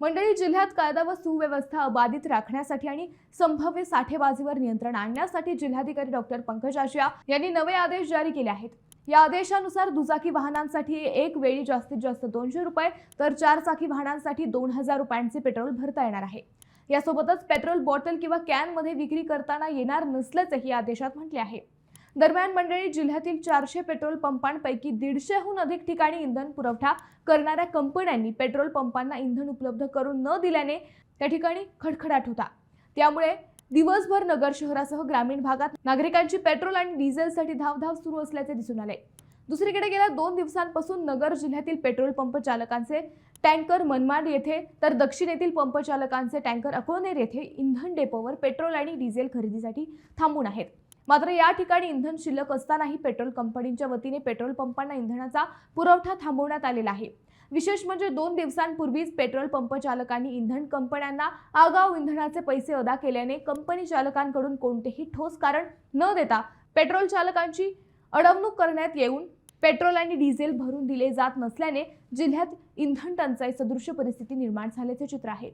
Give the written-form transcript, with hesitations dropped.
मंडळी, जिल्ह्यात कायदा व सुव्यवस्था अबाधित राखण्यासाठी आणि संभाव्य साठेबाजीवर नियंत्रण आणण्यासाठी जिल्हाधिकारी डॉक्टर पंकज आशिया यांनी नवे आदेश जारी केले आहेत। या आदेशानुसार दुचाकी वाहनांसाठी एक वेळी जास्तीत जास्त 200 रुपये तर 4 चाकी वाहनांसाठी 2000 रुपयांचे पेट्रोल भरता येणार आहे। यासोबतच पेट्रोल बॉटल किंवा कॅन मध्ये विक्री करताना येणार नसल्याचेही आदेशात म्हटले आहे। दरम्यान मंडळी, जिल्ह्यातील 400 पेट्रोल पंपांपैकी 150हून अधिक ठिकाणी इंधन पुरवठा करणाऱ्या कंपन्यांनी पेट्रोल पंपांना इंधन उपलब्ध करून न दिल्याने त्या ठिकाणी खडखडाट होता। त्यामुळे दिवसभर नगर शहरासह ग्रामीण भागात नागरिकांची पेट्रोल आणि डिझेलसाठी धावधाव सुरू असल्याचे दिसून आले। दुसरीकडे गेल्या 2 दिवसांपासून नगर जिल्ह्यातील पेट्रोल पंप चालकांचे टँकर मनमाड येथे तर दक्षिण येथील पंप चालकांचे टँकर अकोनेर येथे इंधन डेपोवर पेट्रोल आणि डिझेल खरेदीसाठी थांबून आहेत। मात्र या ठिकाणी इंधन शिल्लक असतानाही पेट्रोल कंपनीच्या वतीने पेट्रोल पंपांना इंधनाचा पुरवठा थांबवण्यात आलेला आहे। विशेष म्हणजे 2 दिवसांपूर्वीच पेट्रोल पंप चालकांनी इंधन कंपन्यांना आगाऊ इंधनाचे पैसे अदा केल्याने कंपनी चालकांकडून कोणतेही ठोस कारण न देता पेट्रोल चालकांची अडवणूक करण्यात येऊन पेट्रोल आणि डिझेल भरून दिले जात नसल्याने जिल्ह्यात इंधन टंचाई सदृश परिस्थिती निर्माण झाल्याचे चित्र आहे।